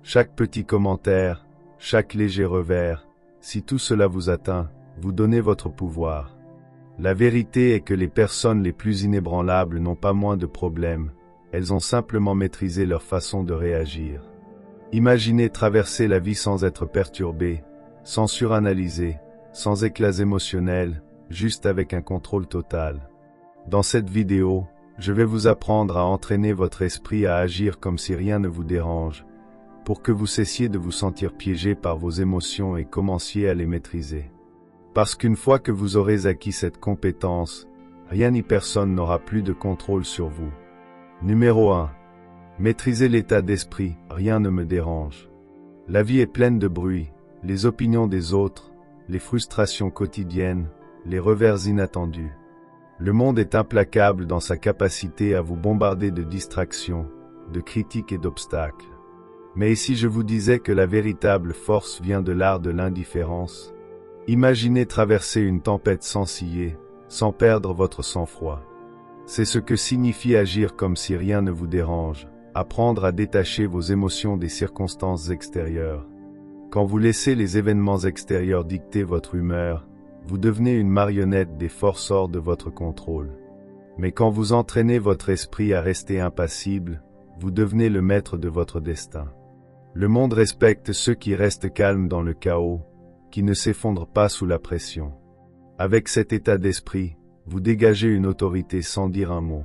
chaque petit commentaire, chaque léger revers, si tout cela vous atteint, vous donnez votre pouvoir. La vérité est que les personnes les plus inébranlables n'ont pas moins de problèmes, elles ont simplement maîtrisé leur façon de réagir. Imaginez traverser la vie sans être perturbé, sans suranalyser, sans éclats émotionnels, juste avec un contrôle total. Dans cette vidéo, je vais vous apprendre à entraîner votre esprit à agir comme si rien ne vous dérange, pour que vous cessiez de vous sentir piégé par vos émotions et commenciez à les maîtriser. Parce qu'une fois que vous aurez acquis cette compétence, rien ni personne n'aura plus de contrôle sur vous. Numéro 1. Maîtrisez l'état d'esprit, rien ne me dérange. La vie est pleine de bruit, les opinions des autres, les frustrations quotidiennes, les revers inattendus. Le monde est implacable dans sa capacité à vous bombarder de distractions, de critiques et d'obstacles. Mais et si je vous disais que la véritable force vient de l'art de l'indifférence? Imaginez traverser une tempête sans ciller, sans perdre votre sang-froid. C'est ce que signifie agir comme si rien ne vous dérange, apprendre à détacher vos émotions des circonstances extérieures. Quand vous laissez les événements extérieurs dicter votre humeur, vous devenez une marionnette des forces hors de votre contrôle. Mais quand vous entraînez votre esprit à rester impassible, vous devenez le maître de votre destin. Le monde respecte ceux qui restent calmes dans le chaos, qui ne s'effondrent pas sous la pression. Avec cet état d'esprit, vous dégagez une autorité sans dire un mot.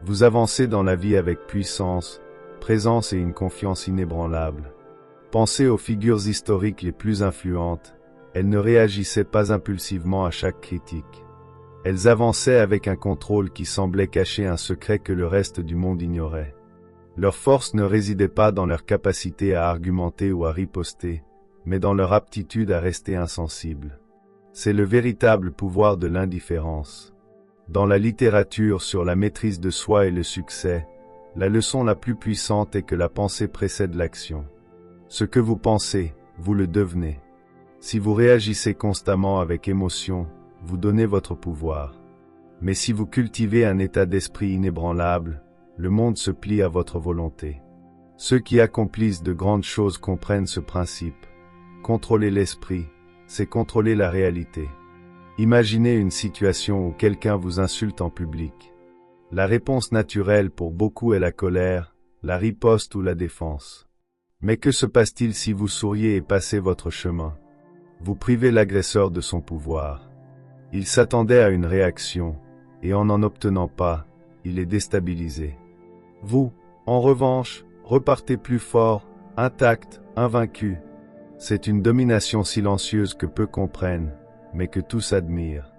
Vous avancez dans la vie avec puissance, présence et une confiance inébranlable. Pensez aux figures historiques les plus influentes. Elles ne réagissaient pas impulsivement à chaque critique. Elles avançaient avec un contrôle qui semblait cacher un secret que le reste du monde ignorait. Leur force ne résidait pas dans leur capacité à argumenter ou à riposter, mais dans leur aptitude à rester insensible. C'est le véritable pouvoir de l'indifférence. Dans la littérature sur la maîtrise de soi et le succès, la leçon la plus puissante est que la pensée précède l'action. Ce que vous pensez, vous le devenez. Si vous réagissez constamment avec émotion, vous donnez votre pouvoir. Mais si vous cultivez un état d'esprit inébranlable, le monde se plie à votre volonté. Ceux qui accomplissent de grandes choses comprennent ce principe. Contrôler l'esprit, c'est contrôler la réalité. Imaginez une situation où quelqu'un vous insulte en public. La réponse naturelle pour beaucoup est la colère, la riposte ou la défense. Mais que se passe-t-il si vous souriez et passez votre chemin? Vous privez l'agresseur de son pouvoir. Il s'attendait à une réaction, et en n'en obtenant pas, il est déstabilisé. Vous, en revanche, repartez plus fort, intact, invaincu. C'est une domination silencieuse que peu comprennent, mais que tous admirent.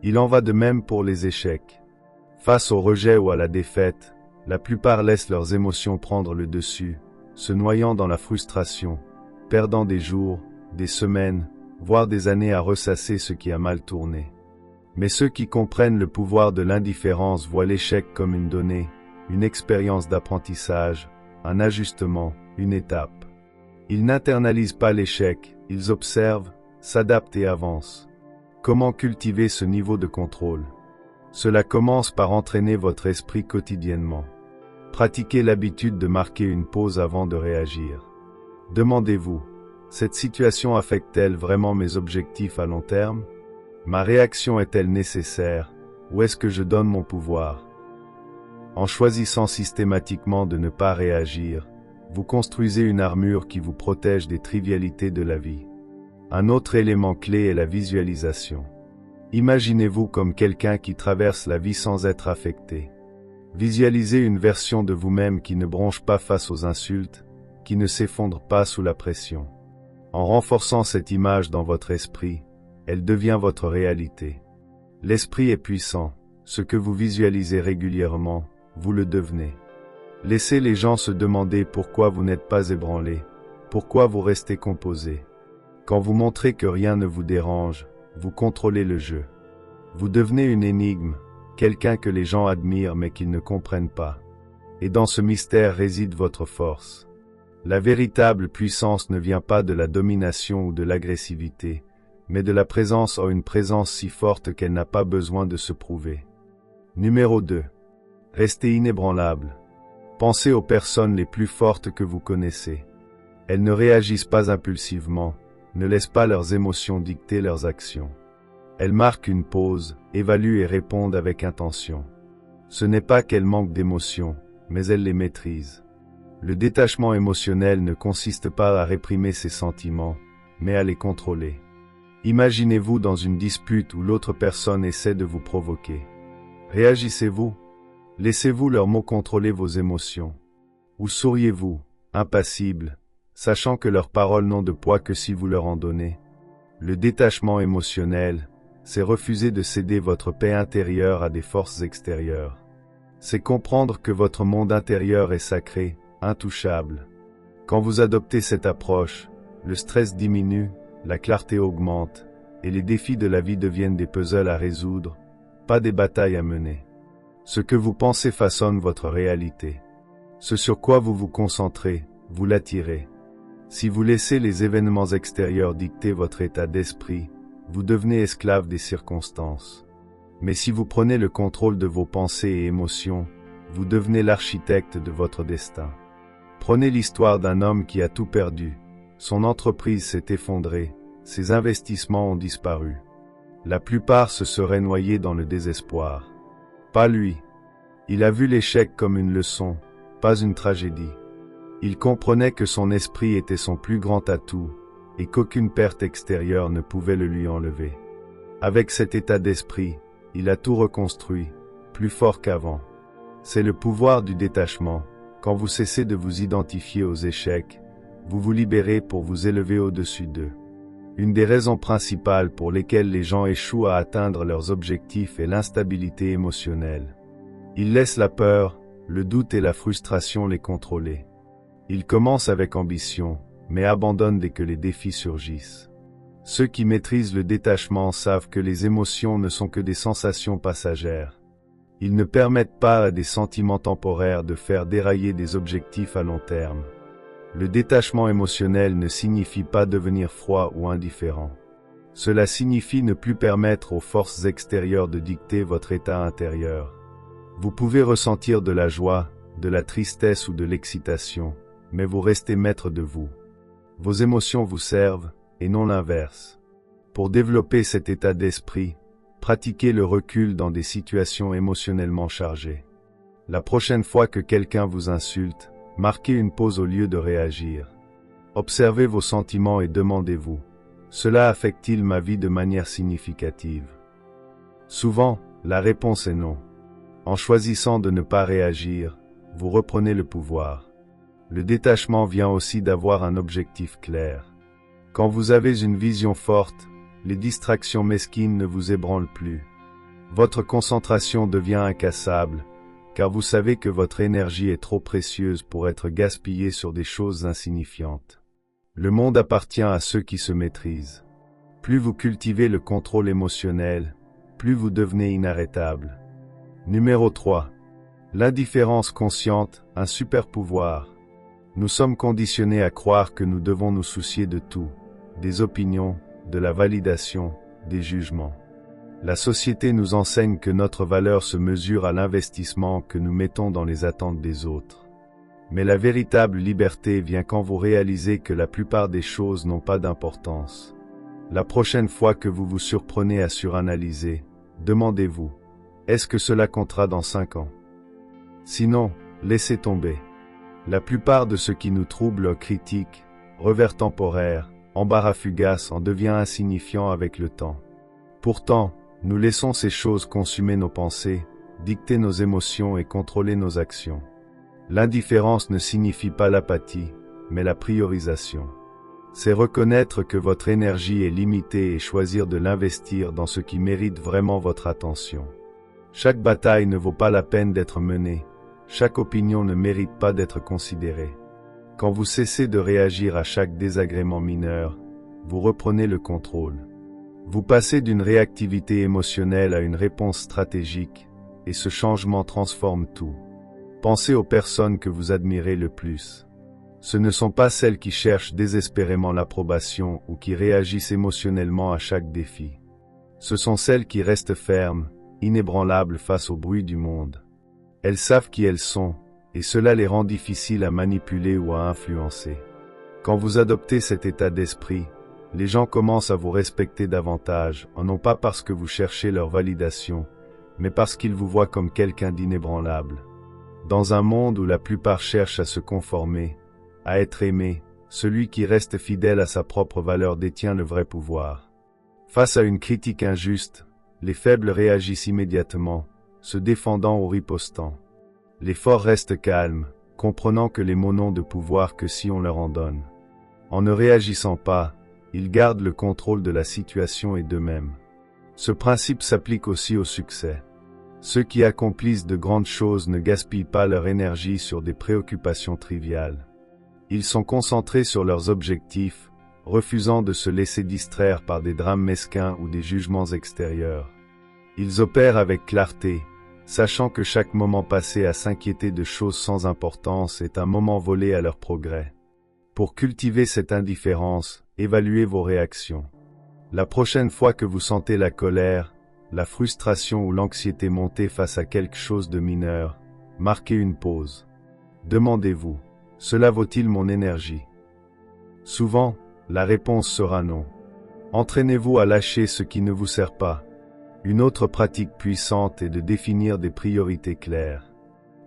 Il en va de même pour les échecs. Face au rejet ou à la défaite, la plupart laissent leurs émotions prendre le dessus, se noyant dans la frustration, perdant des jours, des semaines, voire des années à ressasser ce qui a mal tourné. Mais ceux qui comprennent le pouvoir de l'indifférence voient l'échec comme une donnée, une expérience d'apprentissage, un ajustement, une étape. Ils n'internalisent pas l'échec, ils observent, s'adaptent et avancent. Comment cultiver ce niveau de contrôle? Cela commence par entraîner votre esprit quotidiennement. Pratiquez l'habitude de marquer une pause avant de réagir. Demandez-vous, cette situation affecte-t-elle vraiment mes objectifs à long terme? Ma réaction est-elle nécessaire, ou est-ce que je donne mon pouvoir? En choisissant systématiquement de ne pas réagir, vous construisez une armure qui vous protège des trivialités de la vie. Un autre élément clé est la visualisation. Imaginez-vous comme quelqu'un qui traverse la vie sans être affecté. Visualisez une version de vous-même qui ne bronche pas face aux insultes, qui ne s'effondre pas sous la pression. En renforçant cette image dans votre esprit, elle devient votre réalité. L'esprit est puissant, ce que vous visualisez régulièrement, vous le devenez. Laissez les gens se demander pourquoi vous n'êtes pas ébranlé, pourquoi vous restez composé. Quand vous montrez que rien ne vous dérange, vous contrôlez le jeu. Vous devenez une énigme, quelqu'un que les gens admirent mais qu'ils ne comprennent pas. Et dans ce mystère réside votre force. La véritable puissance ne vient pas de la domination ou de l'agressivité, mais de la présence en une présence si forte qu'elle n'a pas besoin de se prouver. Numéro 2. Restez inébranlable. Pensez aux personnes les plus fortes que vous connaissez. Elles ne réagissent pas impulsivement, ne laissent pas leurs émotions dicter leurs actions. Elles marquent une pause, évaluent et répondent avec intention. Ce n'est pas qu'elles manquent d'émotions, mais elles les maîtrisent. Le détachement émotionnel ne consiste pas à réprimer ses sentiments, mais à les contrôler. Imaginez-vous dans une dispute où l'autre personne essaie de vous provoquer. Réagissez-vous? Laissez-vous leurs mots contrôler vos émotions? Ou souriez-vous, impassible, sachant que leurs paroles n'ont de poids que si vous leur en donnez? Le détachement émotionnel, c'est refuser de céder votre paix intérieure à des forces extérieures. C'est comprendre que votre monde intérieur est sacré, intouchable. Quand vous adoptez cette approche, le stress diminue, la clarté augmente, et les défis de la vie deviennent des puzzles à résoudre, pas des batailles à mener. Ce que vous pensez façonne votre réalité. Ce sur quoi vous vous concentrez, vous l'attirez. Si vous laissez les événements extérieurs dicter votre état d'esprit, vous devenez esclave des circonstances. Mais si vous prenez le contrôle de vos pensées et émotions, vous devenez l'architecte de votre destin. Prenez l'histoire d'un homme qui a tout perdu. Son entreprise s'est effondrée, ses investissements ont disparu. La plupart se seraient noyés dans le désespoir. Pas lui. Il a vu l'échec comme une leçon, pas une tragédie. Il comprenait que son esprit était son plus grand atout, et qu'aucune perte extérieure ne pouvait le lui enlever. Avec cet état d'esprit, il a tout reconstruit, plus fort qu'avant. C'est le pouvoir du détachement. Quand vous cessez de vous identifier aux échecs, vous vous libérez pour vous élever au-dessus d'eux. Une des raisons principales pour lesquelles les gens échouent à atteindre leurs objectifs est l'instabilité émotionnelle. Ils laissent la peur, le doute et la frustration les contrôler. Ils commencent avec ambition, mais abandonnent dès que les défis surgissent. Ceux qui maîtrisent le détachement savent que les émotions ne sont que des sensations passagères. Ils ne permettent pas à des sentiments temporaires de faire dérailler des objectifs à long terme. Le détachement émotionnel ne signifie pas devenir froid ou indifférent. Cela signifie ne plus permettre aux forces extérieures de dicter votre état intérieur. Vous pouvez ressentir de la joie, de la tristesse ou de l'excitation, mais vous restez maître de vous. Vos émotions vous servent, et non l'inverse. Pour développer cet état d'esprit, pratiquez le recul dans des situations émotionnellement chargées. La prochaine fois que quelqu'un vous insulte, marquez une pause au lieu de réagir. Observez vos sentiments et demandez-vous, cela affecte-t-il ma vie de manière significative? Souvent, la réponse est non. En choisissant de ne pas réagir, vous reprenez le pouvoir. Le détachement vient aussi d'avoir un objectif clair. Quand vous avez une vision forte, les distractions mesquines ne vous ébranlent plus. Votre concentration devient incassable, car vous savez que votre énergie est trop précieuse pour être gaspillée sur des choses insignifiantes. Le monde appartient à ceux qui se maîtrisent. Plus vous cultivez le contrôle émotionnel, plus vous devenez inarrêtable. Numéro 3. L'indifférence consciente, un super pouvoir. Nous sommes conditionnés à croire que nous devons nous soucier de tout, des opinions, de la validation, des jugements. La société nous enseigne que notre valeur se mesure à l'investissement que nous mettons dans les attentes des autres. Mais la véritable liberté vient quand vous réalisez que la plupart des choses n'ont pas d'importance. La prochaine fois que vous vous surprenez à suranalyser, demandez-vous, est-ce que cela comptera dans 5 ans? Sinon, laissez tomber. La plupart de ce qui nous trouble critique, revers temporaire, embarras fugace en devient insignifiant avec le temps. Pourtant, nous laissons ces choses consumer nos pensées, dicter nos émotions et contrôler nos actions. L'indifférence ne signifie pas l'apathie, mais la priorisation. C'est reconnaître que votre énergie est limitée et choisir de l'investir dans ce qui mérite vraiment votre attention. Chaque bataille ne vaut pas la peine d'être menée, chaque opinion ne mérite pas d'être considérée. Quand vous cessez de réagir à chaque désagrément mineur, vous reprenez le contrôle. Vous passez d'une réactivité émotionnelle à une réponse stratégique, et ce changement transforme tout. Pensez aux personnes que vous admirez le plus. Ce ne sont pas celles qui cherchent désespérément l'approbation ou qui réagissent émotionnellement à chaque défi. Ce sont celles qui restent fermes, inébranlables face au bruit du monde. Elles savent qui elles sont, et cela les rend difficiles à manipuler ou à influencer. Quand vous adoptez cet état d'esprit, les gens commencent à vous respecter davantage, non pas parce que vous cherchez leur validation, mais parce qu'ils vous voient comme quelqu'un d'inébranlable. Dans un monde où la plupart cherchent à se conformer, à être aimé, celui qui reste fidèle à sa propre valeur détient le vrai pouvoir. Face à une critique injuste, les faibles réagissent immédiatement, se défendant ou ripostant. Les forts restent calmes, comprenant que les mots n'ont de pouvoir que si on leur en donne. En ne réagissant pas, ils gardent le contrôle de la situation et d'eux-mêmes. Ce principe s'applique aussi au succès. Ceux qui accomplissent de grandes choses ne gaspillent pas leur énergie sur des préoccupations triviales. Ils sont concentrés sur leurs objectifs, refusant de se laisser distraire par des drames mesquins ou des jugements extérieurs. Ils opèrent avec clarté, sachant que chaque moment passé à s'inquiéter de choses sans importance est un moment volé à leur progrès. Pour cultiver cette indifférence, évaluez vos réactions. La prochaine fois que vous sentez la colère, la frustration ou l'anxiété monter face à quelque chose de mineur, marquez une pause. Demandez-vous, cela vaut-il mon énergie? Souvent, la réponse sera non. Entraînez-vous à lâcher ce qui ne vous sert pas. Une autre pratique puissante est de définir des priorités claires.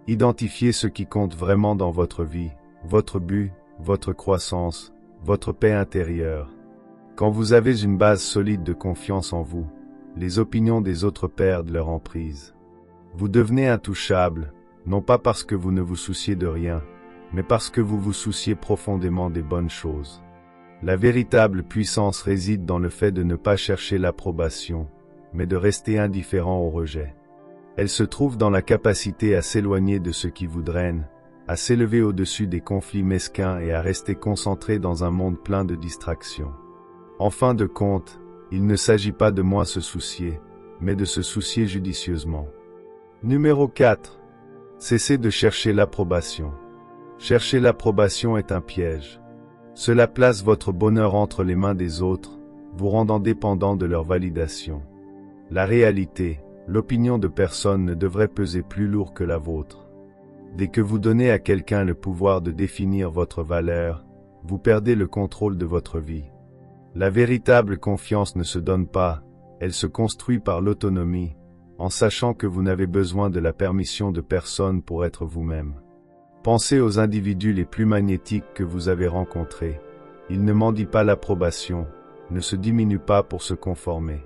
Identifiez ce qui compte vraiment dans votre vie, votre but, votre croissance, votre paix intérieure. Quand vous avez une base solide de confiance en vous, les opinions des autres perdent leur emprise. Vous devenez intouchable, non pas parce que vous ne vous souciez de rien, mais parce que vous vous souciez profondément des bonnes choses. La véritable puissance réside dans le fait de ne pas chercher l'approbation, mais de rester indifférent au rejet. Elle se trouve dans la capacité à s'éloigner de ce qui vous draine, à s'élever au-dessus des conflits mesquins et à rester concentré dans un monde plein de distractions. En fin de compte, il ne s'agit pas de moins se soucier, mais de se soucier judicieusement. Numéro 4. Cessez de chercher l'approbation. Chercher l'approbation est un piège. Cela place votre bonheur entre les mains des autres, vous rendant dépendant de leur validation. La réalité, l'opinion de personne ne devrait peser plus lourd que la vôtre. Dès que vous donnez à quelqu'un le pouvoir de définir votre valeur, vous perdez le contrôle de votre vie. La véritable confiance ne se donne pas, elle se construit par l'autonomie, en sachant que vous n'avez besoin de la permission de personne pour être vous-même. Pensez aux individus les plus magnétiques que vous avez rencontrés. Ils ne mendient pas l'approbation, ne se diminuent pas pour se conformer.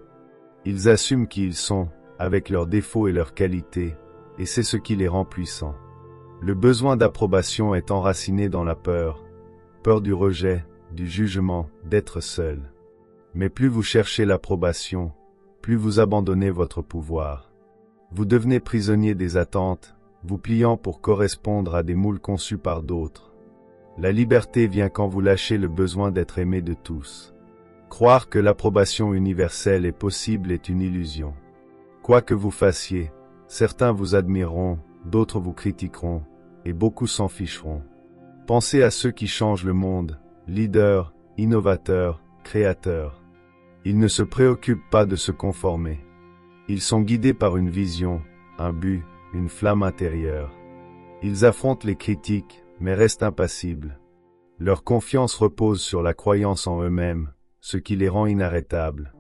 Ils assument qui ils sont, avec leurs défauts et leurs qualités, et c'est ce qui les rend puissants. Le besoin d'approbation est enraciné dans la peur du rejet, du jugement, d'être seul. Mais plus vous cherchez l'approbation, plus vous abandonnez votre pouvoir. Vous devenez prisonnier des attentes, vous pliant pour correspondre à des moules conçus par d'autres. La liberté vient quand vous lâchez le besoin d'être aimé de tous. Croire que l'approbation universelle est possible est une illusion. Quoi que vous fassiez, certains vous admireront, d'autres vous critiqueront, et beaucoup s'en ficheront. Pensez à ceux qui changent le monde, leaders, innovateurs, créateurs. Ils ne se préoccupent pas de se conformer. Ils sont guidés par une vision, un but, une flamme intérieure. Ils affrontent les critiques, mais restent impassibles. Leur confiance repose sur la croyance en eux-mêmes, ce qui les rend inarrêtables.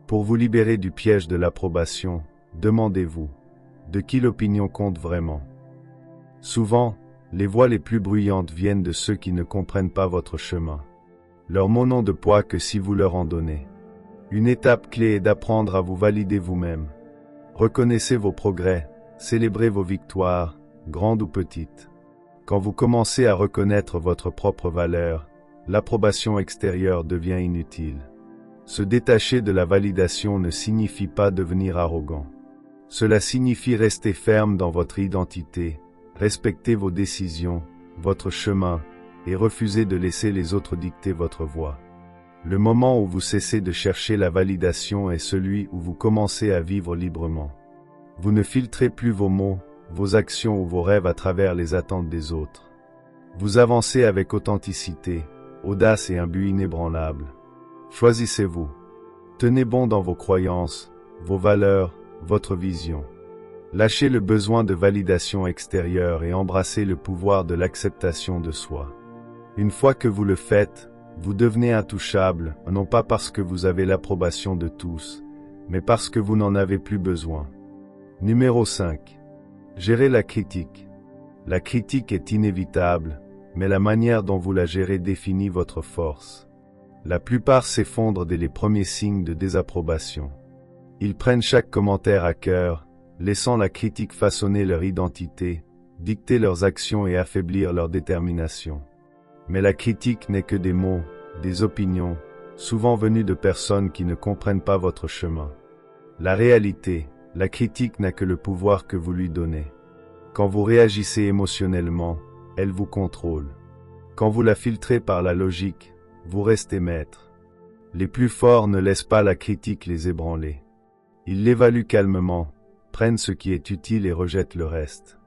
Pour vous libérer du piège de l'approbation, demandez-vous, de qui l'opinion compte vraiment? Souvent, les voix les plus bruyantes viennent de ceux qui ne comprennent pas votre chemin. Leurs mots n'ont de poids que si vous leur en donnez. Une étape clé est d'apprendre à vous valider vous-même. Reconnaissez vos progrès, célébrez vos victoires, grandes ou petites. Quand vous commencez à reconnaître votre propre valeur, l'approbation extérieure devient inutile. Se détacher de la validation ne signifie pas devenir arrogant. Cela signifie rester ferme dans votre identité, respecter vos décisions, votre chemin, et refuser de laisser les autres dicter votre voie. Le moment où vous cessez de chercher la validation est celui où vous commencez à vivre librement. Vous ne filtrez plus vos mots, vos actions ou vos rêves à travers les attentes des autres. Vous avancez avec authenticité, audace et un but inébranlable. Choisissez-vous. Tenez bon dans vos croyances, vos valeurs, votre vision. Lâchez le besoin de validation extérieure et embrassez le pouvoir de l'acceptation de soi. Une fois que vous le faites, vous devenez intouchable, non pas parce que vous avez l'approbation de tous, mais parce que vous n'en avez plus besoin. Numéro 5. Gérez la critique. La critique est inévitable, mais la manière dont vous la gérez définit votre force. La plupart s'effondrent dès les premiers signes de désapprobation. Ils prennent chaque commentaire à cœur, laissant la critique façonner leur identité, dicter leurs actions et affaiblir leur détermination. Mais la critique n'est que des mots, des opinions, souvent venues de personnes qui ne comprennent pas votre chemin. La réalité, la critique n'a que le pouvoir que vous lui donnez. Quand vous réagissez émotionnellement, elle vous contrôle. Quand vous la filtrez par la logique, vous restez maître. Les plus forts ne laissent pas la critique les ébranler. Ils l'évaluent calmement, prennent ce qui est utile et rejettent le reste.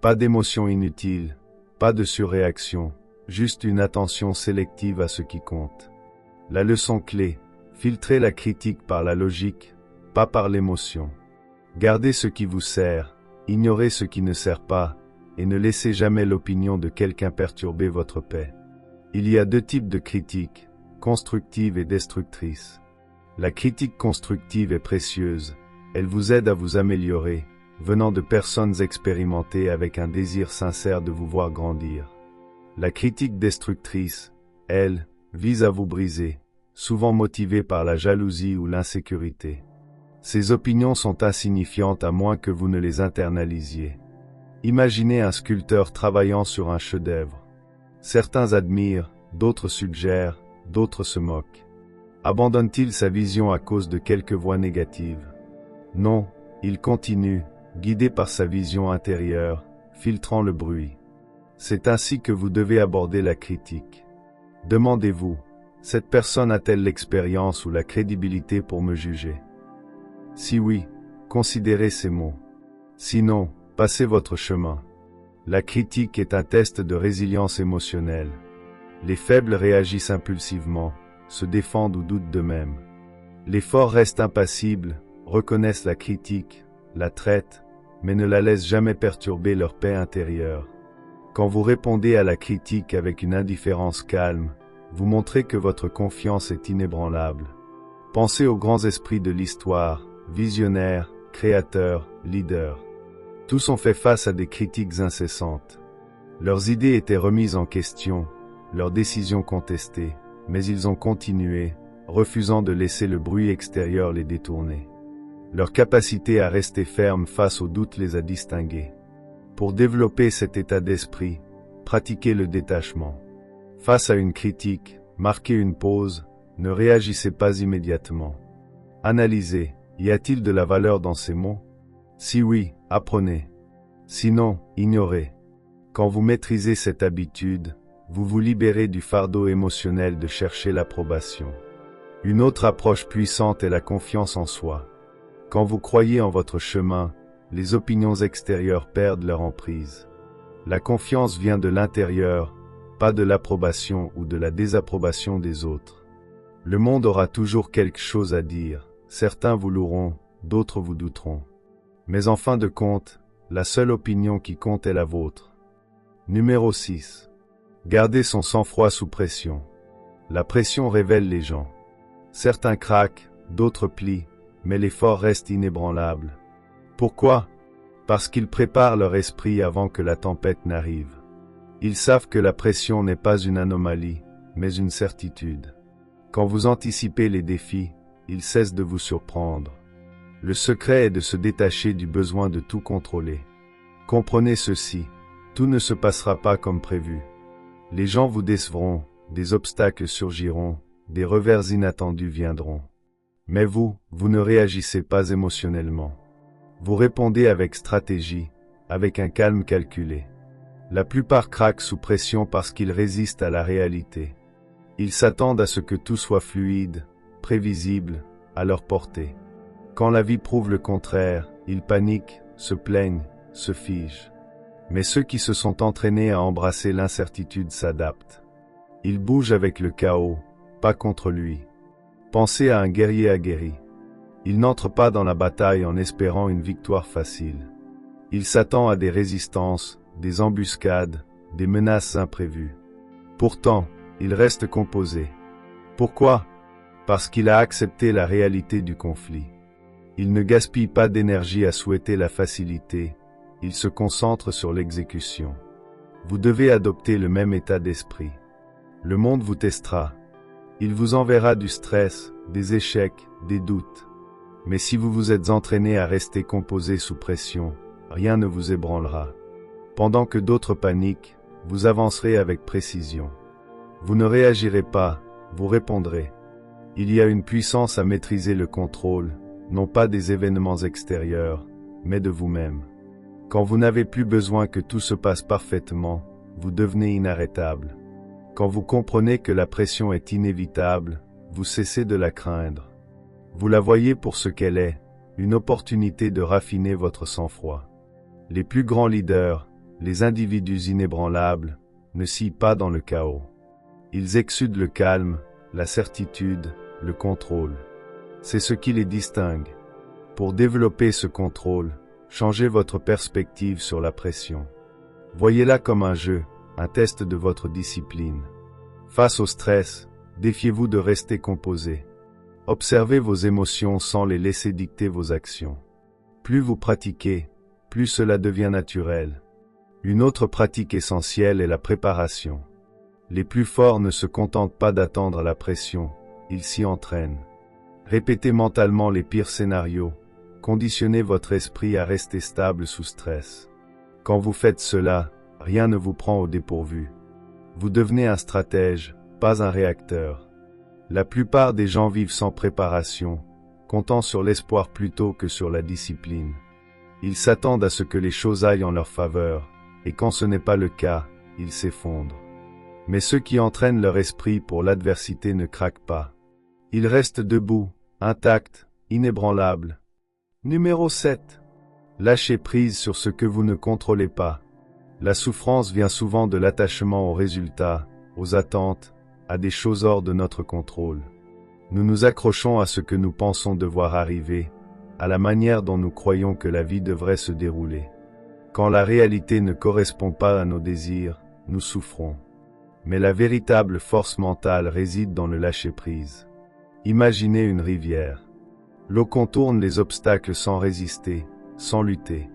Pas d'émotion inutile, pas de surréaction, juste une attention sélective à ce qui compte. La leçon clé, filtrez la critique par la logique, pas par l'émotion. Gardez ce qui vous sert, ignorez ce qui ne sert pas, et ne laissez jamais l'opinion de quelqu'un perturber votre paix. Il y a deux types de critiques, constructive et destructrice. La critique constructive est précieuse, elle vous aide à vous améliorer, venant de personnes expérimentées avec un désir sincère de vous voir grandir. La critique destructrice, elle, vise à vous briser, souvent motivée par la jalousie ou l'insécurité. Ces opinions sont insignifiantes à moins que vous ne les internalisiez. Imaginez un sculpteur travaillant sur un chef-d'œuvre. Certains admirent, d'autres suggèrent, d'autres se moquent. Abandonne-t-il sa vision à cause de quelques voix négatives? Non, il continue, guidé par sa vision intérieure, filtrant le bruit. C'est ainsi que vous devez aborder la critique. Demandez-vous, cette personne a-t-elle l'expérience ou la crédibilité pour me juger? Si oui, considérez ces mots. Sinon, passez votre chemin. La critique est un test de résilience émotionnelle. Les faibles réagissent impulsivement, se défendent ou doutent d'eux-mêmes. Les forts restent impassibles, reconnaissent la critique, la traitent, mais ne la laissent jamais perturber leur paix intérieure. Quand vous répondez à la critique avec une indifférence calme, vous montrez que votre confiance est inébranlable. Pensez aux grands esprits de l'histoire, visionnaires, créateurs, leaders. Tous ont fait face à des critiques incessantes. Leurs idées étaient remises en question, leurs décisions contestées, mais ils ont continué, refusant de laisser le bruit extérieur les détourner. Leur capacité à rester ferme face aux doutes les a distingués. Pour développer cet état d'esprit, pratiquez le détachement. Face à une critique, marquez une pause, ne réagissez pas immédiatement. Analysez, y a-t-il de la valeur dans ces mots? Si oui, apprenez. Sinon, ignorez. Quand vous maîtrisez cette habitude, vous vous libérez du fardeau émotionnel de chercher l'approbation. Une autre approche puissante est la confiance en soi. Quand vous croyez en votre chemin, les opinions extérieures perdent leur emprise. La confiance vient de l'intérieur, pas de l'approbation ou de la désapprobation des autres. Le monde aura toujours quelque chose à dire, certains vous loueront, d'autres vous douteront. Mais en fin de compte, la seule opinion qui compte est la vôtre. Numéro 6. Gardez son sang-froid sous pression. La pression révèle les gens. Certains craquent, d'autres plient, mais les forts restent inébranlables. Pourquoi? Parce qu'ils préparent leur esprit avant que la tempête n'arrive. Ils savent que la pression n'est pas une anomalie, mais une certitude. Quand vous anticipez les défis, ils cessent de vous surprendre. Le secret est de se détacher du besoin de tout contrôler. Comprenez ceci, tout ne se passera pas comme prévu. Les gens vous décevront, des obstacles surgiront, des revers inattendus viendront. Mais vous ne réagissez pas émotionnellement. Vous répondez avec stratégie, avec un calme calculé. La plupart craquent sous pression parce qu'ils résistent à la réalité. Ils s'attendent à ce que tout soit fluide, prévisible, à leur portée. Quand la vie prouve le contraire, ils paniquent, se plaignent, se figent. Mais ceux qui se sont entraînés à embrasser l'incertitude s'adaptent. Ils bougent avec le chaos, pas contre lui. Pensez à un guerrier aguerri. Il n'entre pas dans la bataille en espérant une victoire facile. Il s'attend à des résistances, des embuscades, des menaces imprévues. Pourtant, il reste composé. Pourquoi? Parce qu'il a accepté la réalité du conflit. Il ne gaspille pas d'énergie à souhaiter la facilité, il se concentre sur l'exécution. Vous devez adopter le même état d'esprit. Le monde vous testera. Il vous enverra du stress, des échecs, des doutes. Mais si vous vous êtes entraîné à rester composé sous pression, rien ne vous ébranlera. Pendant que d'autres paniquent, vous avancerez avec précision. Vous ne réagirez pas, vous répondrez. Il y a une puissance à maîtriser le contrôle, non pas des événements extérieurs, mais de vous-même. Quand vous n'avez plus besoin que tout se passe parfaitement, vous devenez inarrêtable. Quand vous comprenez que la pression est inévitable, vous cessez de la craindre. Vous la voyez pour ce qu'elle est, une opportunité de raffiner votre sang-froid. Les plus grands leaders, les individus inébranlables, ne scient pas dans le chaos. Ils exsudent le calme, la certitude, le contrôle. C'est ce qui les distingue. Pour développer ce contrôle, changez votre perspective sur la pression. Voyez-la comme un jeu, un test de votre discipline. Face au stress, défiez-vous de rester composé. Observez vos émotions sans les laisser dicter vos actions. Plus vous pratiquez, plus cela devient naturel. Une autre pratique essentielle est la préparation. Les plus forts ne se contentent pas d'attendre la pression, ils s'y entraînent. Répétez mentalement les pires scénarios, conditionnez votre esprit à rester stable sous stress. Quand vous faites cela, rien ne vous prend au dépourvu. Vous devenez un stratège, pas un réacteur. La plupart des gens vivent sans préparation, comptant sur l'espoir plutôt que sur la discipline. Ils s'attendent à ce que les choses aillent en leur faveur, et quand ce n'est pas le cas, ils s'effondrent. Mais ceux qui entraînent leur esprit pour l'adversité ne craquent pas. Ils restent debout, intacts, inébranlables. Numéro 7. Lâchez prise sur ce que vous ne contrôlez pas. La souffrance vient souvent de l'attachement aux résultats, aux attentes, à des choses hors de notre contrôle. Nous nous accrochons à ce que nous pensons devoir arriver, à la manière dont nous croyons que la vie devrait se dérouler. Quand la réalité ne correspond pas à nos désirs, nous souffrons. Mais la véritable force mentale réside dans le lâcher-prise. Imaginez une rivière. L'eau contourne les obstacles sans résister, sans lutter.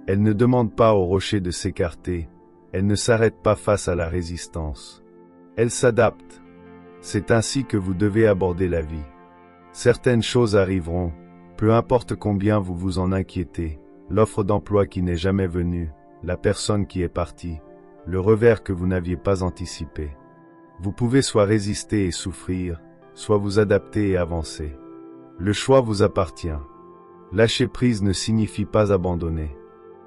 Elle ne demande pas aux rochers de s'écarter, elle ne s'arrête pas face à la résistance. Elle s'adapte. C'est ainsi que vous devez aborder la vie. Certaines choses arriveront, peu importe combien vous vous en inquiétez, l'offre d'emploi qui n'est jamais venue, la personne qui est partie, le revers que vous n'aviez pas anticipé. Vous pouvez soit résister et souffrir, soit vous adapter et avancer. Le choix vous appartient. Lâcher prise ne signifie pas abandonner.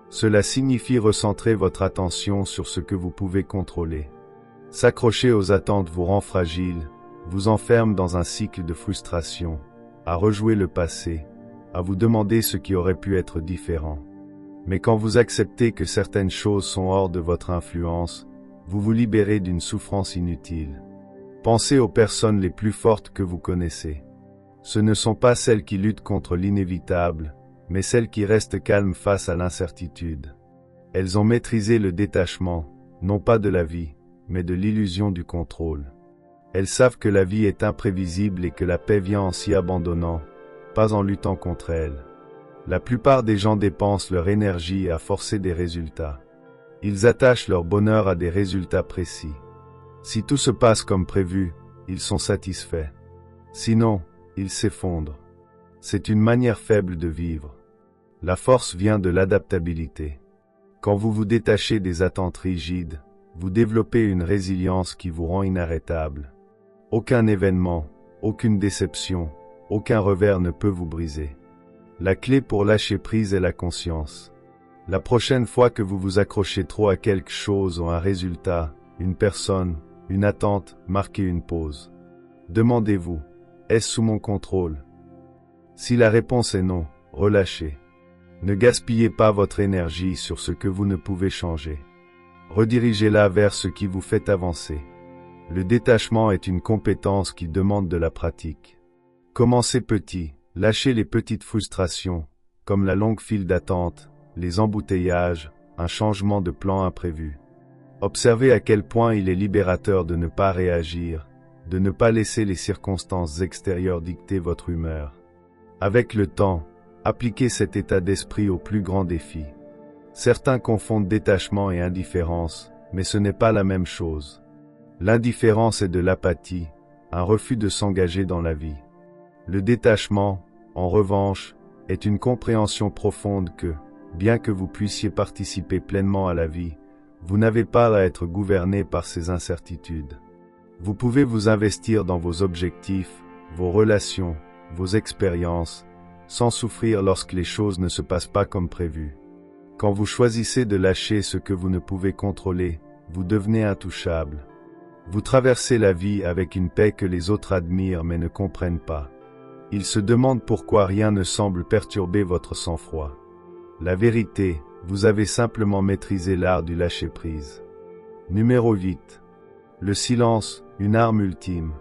Cela signifie recentrer votre attention sur ce que vous pouvez contrôler. S'accrocher aux attentes vous rend fragile, vous enferme dans un cycle de frustration, à rejouer le passé, à vous demander ce qui aurait pu être différent. Mais quand vous acceptez que certaines choses sont hors de votre influence, vous vous libérez d'une souffrance inutile. Pensez aux personnes les plus fortes que vous connaissez. Ce ne sont pas celles qui luttent contre l'inévitable, mais celles qui restent calmes face à l'incertitude. Elles ont maîtrisé le détachement, non pas de la vie, mais de l'illusion du contrôle. Elles savent que la vie est imprévisible et que la paix vient en s'y abandonnant, pas en luttant contre elle. La plupart des gens dépensent leur énergie à forcer des résultats. Ils attachent leur bonheur à des résultats précis. Si tout se passe comme prévu, ils sont satisfaits. Sinon, ils s'effondrent. C'est une manière faible de vivre. La force vient de l'adaptabilité. Quand vous vous détachez des attentes rigides, vous développez une résilience qui vous rend inarrêtable. Aucun événement, aucune déception, aucun revers ne peut vous briser. La clé pour lâcher prise est la conscience. La prochaine fois que vous vous accrochez trop à quelque chose ou un résultat, une personne, une attente, marquez une pause. Demandez-vous, est-ce sous mon contrôle? Si la réponse est non, relâchez. Ne gaspillez pas votre énergie sur ce que vous ne pouvez changer. Redirigez-la vers ce qui vous fait avancer. Le détachement est une compétence qui demande de la pratique. Commencez petit, lâchez les petites frustrations, comme la longue file d'attente, les embouteillages, un changement de plan imprévu. Observez à quel point il est libérateur de ne pas réagir, de ne pas laisser les circonstances extérieures dicter votre humeur. Avec le temps, appliquez cet état d'esprit aux plus grands défis. Certains confondent détachement et indifférence, mais ce n'est pas la même chose. L'indifférence est de l'apathie, un refus de s'engager dans la vie. Le détachement, en revanche, est une compréhension profonde que, bien que vous puissiez participer pleinement à la vie, vous n'avez pas à être gouverné par ces incertitudes. Vous pouvez vous investir dans vos objectifs, vos relations, vos expériences, sans souffrir lorsque les choses ne se passent pas comme prévu. Quand vous choisissez de lâcher ce que vous ne pouvez contrôler, vous devenez intouchable. Vous traversez la vie avec une paix que les autres admirent mais ne comprennent pas. Ils se demandent pourquoi rien ne semble perturber votre sang-froid. La vérité, vous avez simplement maîtrisé l'art du lâcher-prise. Numéro 8. Le silence, une arme ultime.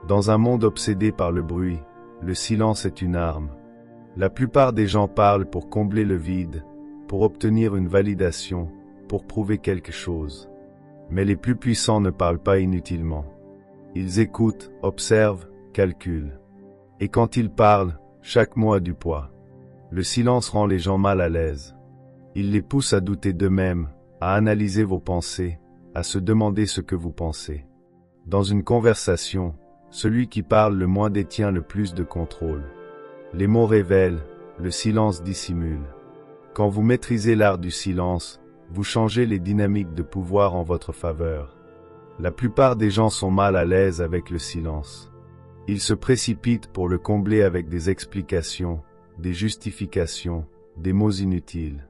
Dans un monde obsédé par le bruit, le silence est une arme. La plupart des gens parlent pour combler le vide, pour obtenir une validation, pour prouver quelque chose. Mais les plus puissants ne parlent pas inutilement. Ils écoutent, observent, calculent. Et quand ils parlent, chaque mot a du poids. Le silence rend les gens mal à l'aise. Il les pousse à douter d'eux-mêmes, à analyser vos pensées, à se demander ce que vous pensez. Dans une conversation, celui qui parle le moins détient le plus de contrôle. Les mots révèlent, le silence dissimule. Quand vous maîtrisez l'art du silence, vous changez les dynamiques de pouvoir en votre faveur. La plupart des gens sont mal à l'aise avec le silence. Ils se précipitent pour le combler avec des explications, des justifications, des mots inutiles.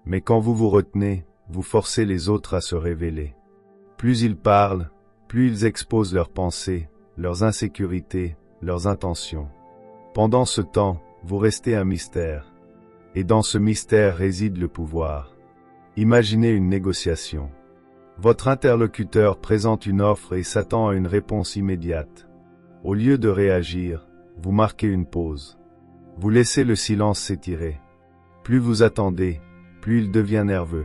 Mais quand vous vous retenez, vous forcez les autres à se révéler. Plus ils parlent, plus ils exposent leurs pensées, leurs insécurités, leurs intentions. Pendant ce temps, vous restez un mystère. Et dans ce mystère réside le pouvoir. Imaginez une négociation. Votre interlocuteur présente une offre et s'attend à une réponse immédiate. Au lieu de réagir, vous marquez une pause. Vous laissez le silence s'étirer. Plus vous attendez, plus il devient nerveux.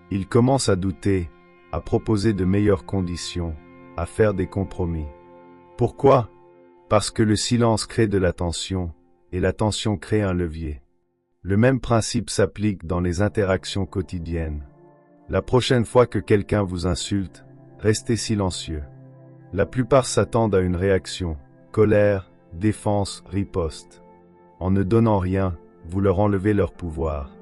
Il commence à douter, à proposer de meilleures conditions, à faire des compromis. Pourquoi? Parce que le silence crée de la tension, et la tension crée un levier. Le même principe s'applique dans les interactions quotidiennes. La prochaine fois que quelqu'un vous insulte, restez silencieux. La plupart s'attendent à une réaction, colère, défense, riposte. En ne donnant rien, vous leur enlevez leur pouvoir.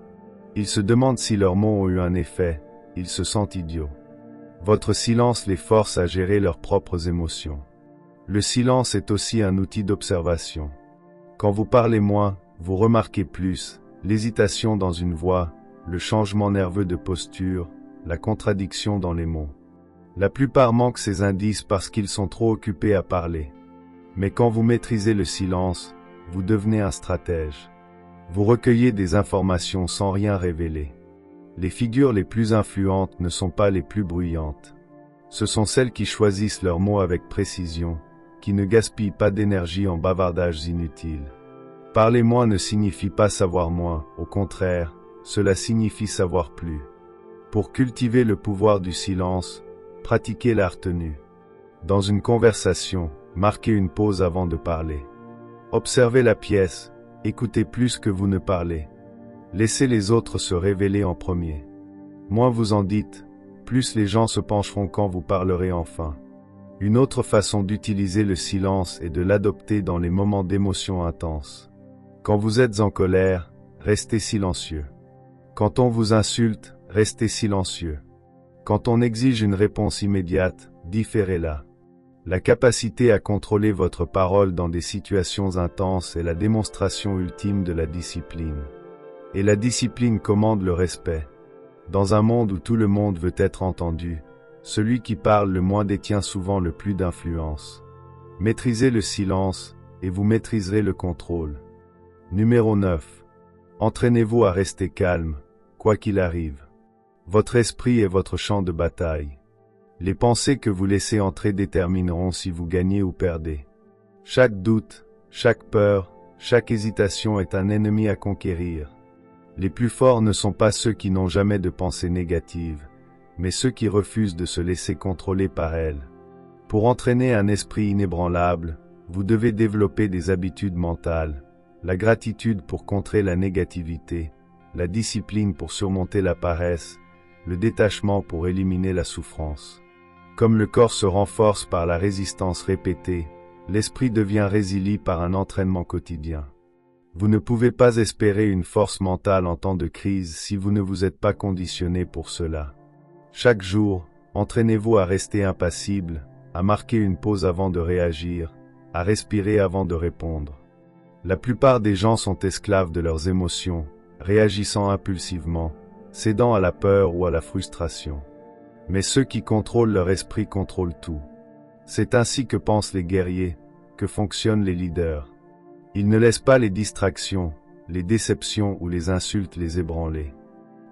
Ils se demandent si leurs mots ont eu un effet, ils se sentent idiots. Votre silence les force à gérer leurs propres émotions. Le silence est aussi un outil d'observation. Quand vous parlez moins, vous remarquez plus, l'hésitation dans une voix, le changement nerveux de posture, la contradiction dans les mots. La plupart manquent ces indices parce qu'ils sont trop occupés à parler. Mais quand vous maîtrisez le silence, vous devenez un stratège. Vous recueillez des informations sans rien révéler. Les figures les plus influentes ne sont pas les plus bruyantes. Ce sont celles qui choisissent leurs mots avec précision, qui ne gaspillent pas d'énergie en bavardages inutiles. Parler moins ne signifie pas savoir moins, au contraire, cela signifie savoir plus. Pour cultiver le pouvoir du silence, pratiquez la retenue. Dans une conversation, marquez une pause avant de parler. Observez la pièce, écoutez plus que vous ne parlez. Laissez les autres se révéler en premier. Moins vous en dites, plus les gens se pencheront quand vous parlerez enfin. Une autre façon d'utiliser le silence est de l'adopter dans les moments d'émotion intense. Quand vous êtes en colère, restez silencieux. Quand on vous insulte, restez silencieux. Quand on exige une réponse immédiate, différez-la. La capacité à contrôler votre parole dans des situations intenses est la démonstration ultime de la discipline. Et la discipline commande le respect. Dans un monde où tout le monde veut être entendu, celui qui parle le moins détient souvent le plus d'influence. Maîtrisez le silence, et vous maîtriserez le contrôle. Numéro 9. Entraînez-vous à rester calme, quoi qu'il arrive. Votre esprit est votre champ de bataille. Les pensées que vous laissez entrer détermineront si vous gagnez ou perdez. Chaque doute, chaque peur, chaque hésitation est un ennemi à conquérir. Les plus forts ne sont pas ceux qui n'ont jamais de pensées négatives, mais ceux qui refusent de se laisser contrôler par elle. Pour entraîner un esprit inébranlable, vous devez développer des habitudes mentales, la gratitude pour contrer la négativité, la discipline pour surmonter la paresse, le détachement pour éliminer la souffrance. Comme le corps se renforce par la résistance répétée, l'esprit devient résilient par un entraînement quotidien. Vous ne pouvez pas espérer une force mentale en temps de crise si vous ne vous êtes pas conditionné pour cela. Chaque jour, entraînez-vous à rester impassible, à marquer une pause avant de réagir, à respirer avant de répondre. La plupart des gens sont esclaves de leurs émotions, réagissant impulsivement, cédant à la peur ou à la frustration. Mais ceux qui contrôlent leur esprit contrôlent tout. C'est ainsi que pensent les guerriers, que fonctionnent les leaders. Ils ne laissent pas les distractions, les déceptions ou les insultes les ébranler.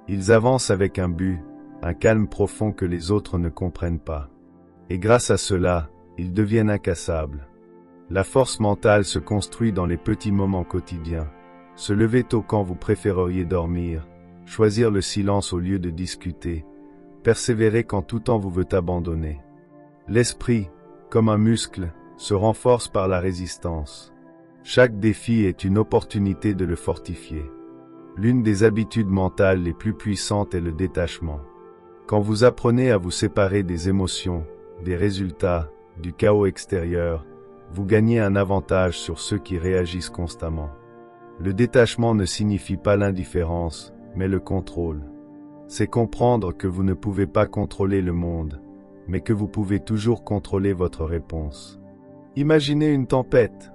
Ils avancent avec un but, un calme profond que les autres ne comprennent pas. Et grâce à cela, ils deviennent incassables. La force mentale se construit dans les petits moments quotidiens. Se lever tôt quand vous préféreriez dormir, choisir le silence au lieu de discuter, persévérer quand tout temps vous veut abandonner. L'esprit, comme un muscle, se renforce par la résistance. Chaque défi est une opportunité de le fortifier. L'une des habitudes mentales les plus puissantes est le détachement. Quand vous apprenez à vous séparer des émotions, des résultats, du chaos extérieur, vous gagnez un avantage sur ceux qui réagissent constamment. Le détachement ne signifie pas l'indifférence, mais le contrôle. C'est comprendre que vous ne pouvez pas contrôler le monde, mais que vous pouvez toujours contrôler votre réponse. Imaginez une tempête.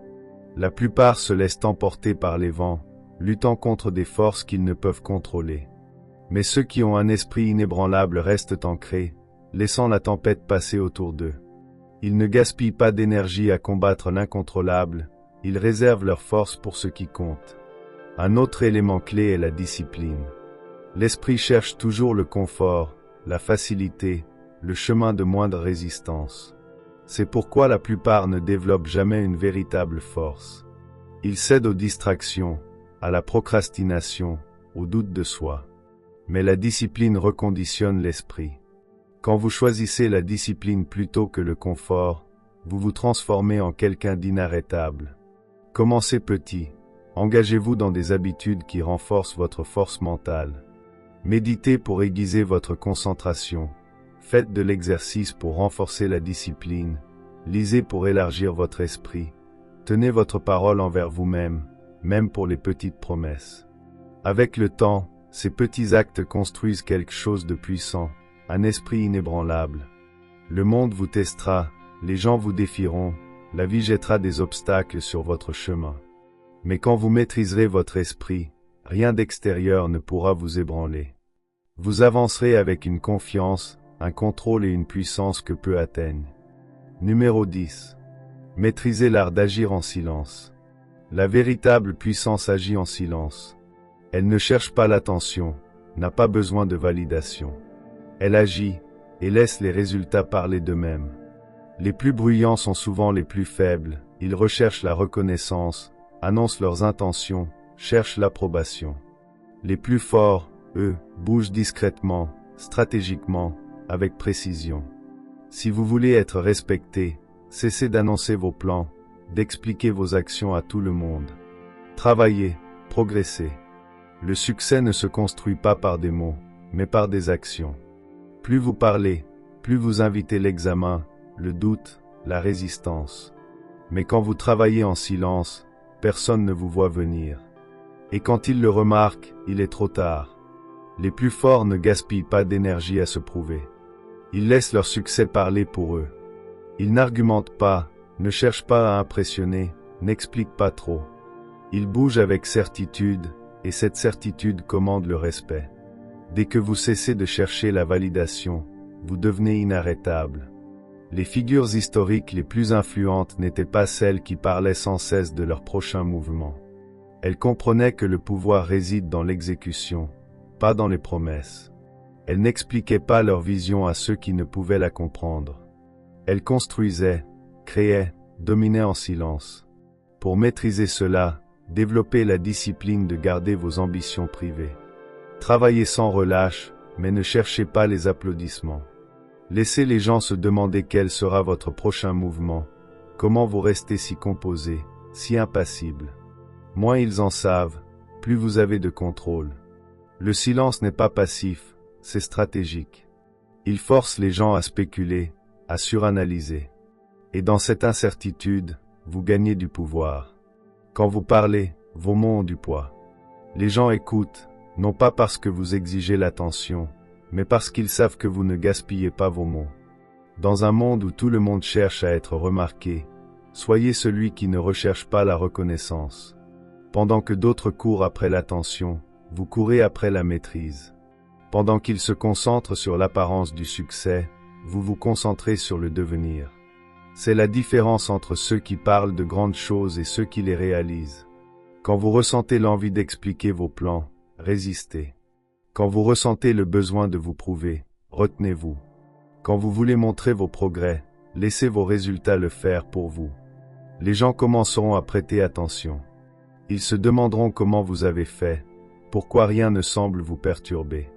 La plupart se laissent emporter par les vents, luttant contre des forces qu'ils ne peuvent contrôler. Mais ceux qui ont un esprit inébranlable restent ancrés, laissant la tempête passer autour d'eux. Ils ne gaspillent pas d'énergie à combattre l'incontrôlable, ils réservent leur force pour ce qui compte. Un autre élément clé est la discipline. L'esprit cherche toujours le confort, la facilité, le chemin de moindre résistance. C'est pourquoi la plupart ne développent jamais une véritable force. Ils cèdent aux distractions, à la procrastination, au doute de soi. Mais la discipline reconditionne l'esprit. Quand vous choisissez la discipline plutôt que le confort, vous vous transformez en quelqu'un d'inarrêtable. Commencez petit. Engagez-vous dans des habitudes qui renforcent votre force mentale. Méditez pour aiguiser votre concentration. Faites de l'exercice pour renforcer la discipline. Lisez pour élargir votre esprit. Tenez votre parole envers vous-même, même pour les petites promesses. Avec le temps, ces petits actes construisent quelque chose de puissant, un esprit inébranlable. Le monde vous testera, les gens vous défieront, la vie jettera des obstacles sur votre chemin. Mais quand vous maîtriserez votre esprit, rien d'extérieur ne pourra vous ébranler. Vous avancerez avec une confiance, un contrôle et une puissance que peu atteignent. Numéro 10. Maîtrisez l'art d'agir en silence. La véritable puissance agit en silence. Elle ne cherche pas l'attention, n'a pas besoin de validation. Elle agit, et laisse les résultats parler d'eux-mêmes. Les plus bruyants sont souvent les plus faibles, ils recherchent la reconnaissance, annoncent leurs intentions, cherchent l'approbation. Les plus forts, eux, bougent discrètement, stratégiquement, avec précision. Si vous voulez être respecté, cessez d'annoncer vos plans, d'expliquer vos actions à tout le monde. Travaillez, progressez. Le succès ne se construit pas par des mots, mais par des actions. Plus vous parlez, plus vous invitez l'examen, le doute, la résistance. Mais quand vous travaillez en silence, personne ne vous voit venir. Et quand ils le remarquent, il est trop tard. Les plus forts ne gaspillent pas d'énergie à se prouver. Ils laissent leur succès parler pour eux. Ils n'argumentent pas, ne cherchent pas à impressionner, n'expliquent pas trop. Ils bougent avec certitude, et cette certitude commande le respect. Dès que vous cessez de chercher la validation, vous devenez inarrêtable. Les figures historiques les plus influentes n'étaient pas celles qui parlaient sans cesse de leur prochain mouvement. Elles comprenaient que le pouvoir réside dans l'exécution, pas dans les promesses. Elles n'expliquaient pas leur vision à ceux qui ne pouvaient la comprendre. Elles construisaient, créaient, dominaient en silence. Pour maîtriser cela, développez la discipline de garder vos ambitions privées. Travaillez sans relâche, mais ne cherchez pas les applaudissements. Laissez les gens se demander quel sera votre prochain mouvement, comment vous restez si composé, si impassible. Moins ils en savent, plus vous avez de contrôle. Le silence n'est pas passif, c'est stratégique. Il force les gens à spéculer, à suranalyser. Et dans cette incertitude, vous gagnez du pouvoir. Quand vous parlez, vos mots ont du poids. Les gens écoutent, non pas parce que vous exigez l'attention, mais parce qu'ils savent que vous ne gaspillez pas vos mots. Dans un monde où tout le monde cherche à être remarqué, soyez celui qui ne recherche pas la reconnaissance. Pendant que d'autres courent après l'attention, vous courez après la maîtrise. Pendant qu'ils se concentrent sur l'apparence du succès, vous vous concentrez sur le devenir. C'est la différence entre ceux qui parlent de grandes choses et ceux qui les réalisent. Quand vous ressentez l'envie d'expliquer vos plans, résistez. Quand vous ressentez le besoin de vous prouver, retenez-vous. Quand vous voulez montrer vos progrès, laissez vos résultats le faire pour vous. Les gens commenceront à prêter attention. Ils se demanderont comment vous avez fait, pourquoi rien ne semble vous perturber.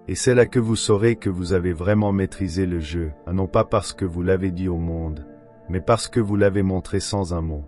Et c'est là que vous saurez que vous avez vraiment maîtrisé le jeu, non pas parce que vous l'avez dit au monde, mais parce que vous l'avez montré sans un mot.